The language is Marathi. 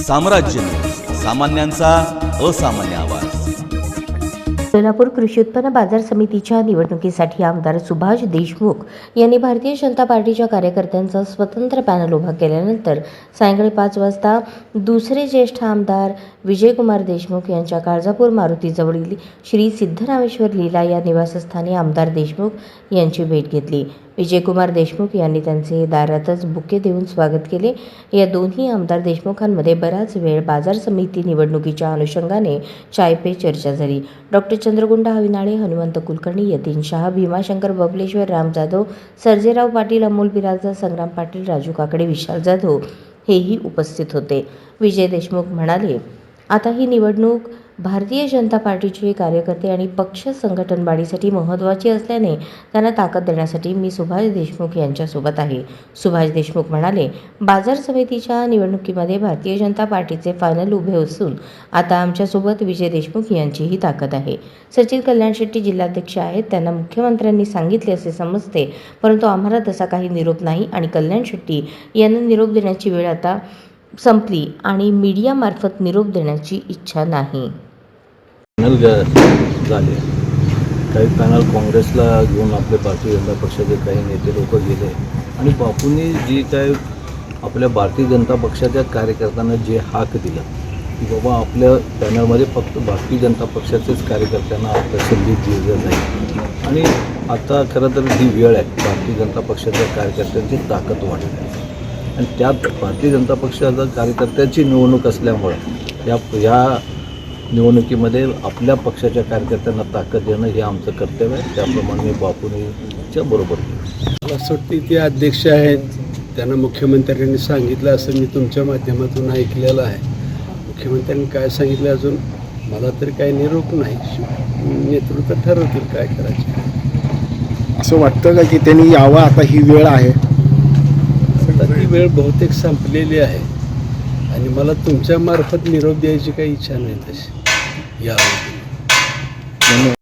साम्राज्य न्यूज, सामान्यांचा असामान्य आवाज। सोलापूर कृषी उत्पन्न बाजार समितीच्या निवडणुकीसाठी आमदार सुभाष देशमुख यांनी भारतीय जनता पार्टीच्या कार्यकर्त्यांचा स्वतंत्र पॅनल उभा केल्यानंतर सायंकाळी 5 वाजता दुसरे ज्येष्ठ आमदार विजयकुमार देशमुख यांच्या काळजापूर मारुतीजवळील श्री सिद्धरामेश्वर लीला या निवासस्थानी आमदार देशमुख यांची भेट घेतली। विजयकुमार देशमुख यांनी त्यांचे दारातच बुके देऊन स्वागत केले। या दोन्ही आमदार देशमुखांमध्ये बराच वेळ बाजार समिती निवडणुकीच्या अनुषंगाने चाय पे चर्चा झाली। डॉक्टर चंद्रगुंडा हविनाळे, हनुमंत कुलकर्णी, यतीन शहा, भीमाशंकर बबलेश्वर, राम जाधव, सर्जेराव पाटील, अमोल बिराजदार, संग्राम पाटील, राजू काकडे, विशाल जाधव हेही उपस्थित होते। विजय देशमुख म्हणाले, आता ही निवडणूक भारतीय जनता पार्टीचे कार्यकर्ते आणि पक्ष संघटन वाढीसाठी महत्त्वाची असल्याने त्यांना ताकद देण्यासाठी मी सुभाष देशमुख यांच्यासोबत आहे। सुभाष देशमुख म्हणाले, बाजार समितीच्या निवडणुकीमध्ये भारतीय जनता पार्टीचे फायनल उभे असून आता आमच्यासोबत विजय देशमुख यांचीही ताकद आहे। सचिन कल्याण शेट्टी जिल्हाध्यक्ष आहेत, त्यांना मुख्यमंत्र्यांनी सांगितले असे समजते, परंतु आम्हाला तसा काही निरोप नाही आणि कल्याण शेट्टी यांना निरोप देण्याची वेळ आता संपली आणि मीडियामार्फत निरोप देण्याची इच्छा नाही। पॅनल झाले, काही पॅनल काँग्रेसला घेऊन आपले भारतीय जनता पक्षाचे काही नेते लोक गेले आणि बापूंनी जी काय आपल्या भारतीय जनता पक्षाच्या कार्यकर्त्यांना जे हाक दिलं की बाबा आपल्या पॅनलमध्ये फक्त भारतीय जनता पक्षाचेच कार्यकर्त्यांना आपल्या संधी दिली जाईल आणि आता खरं तर ही वेळ आहे भारतीय जनता पक्षाच्या कार्यकर्त्यांची ताकद वाढली आहे आणि त्यात भारतीय जनता पक्षाच्या कार्यकर्त्यांची निवडणूक असल्यामुळं या निवडणुकीमध्ये आपल्या पक्षाच्या कार्यकर्त्यांना ताकद देणं हे आमचं कर्तव्य आहे। त्याप्रमाणे बापूंच्या बरोबर मला असं वाटतं ते अध्यक्ष आहेत, त्यांना मुख्यमंत्र्यांनी सांगितलं असं मी तुमच्या माध्यमातून ऐकलेलं आहे। मुख्यमंत्र्यांनी काय सांगितलं अजून मला तरी काही निरोप नाही, नेतृत्व ठरवतील काय करायचं। असं वाटतं का की त्यांनी यावं, आता ही वेळ आहे? आता ती वेळ बहुतेक संपलेली आहे आणि मला तुमच्या मार्फत निरोप द्यायची काही इच्छा नाही तशी यावं।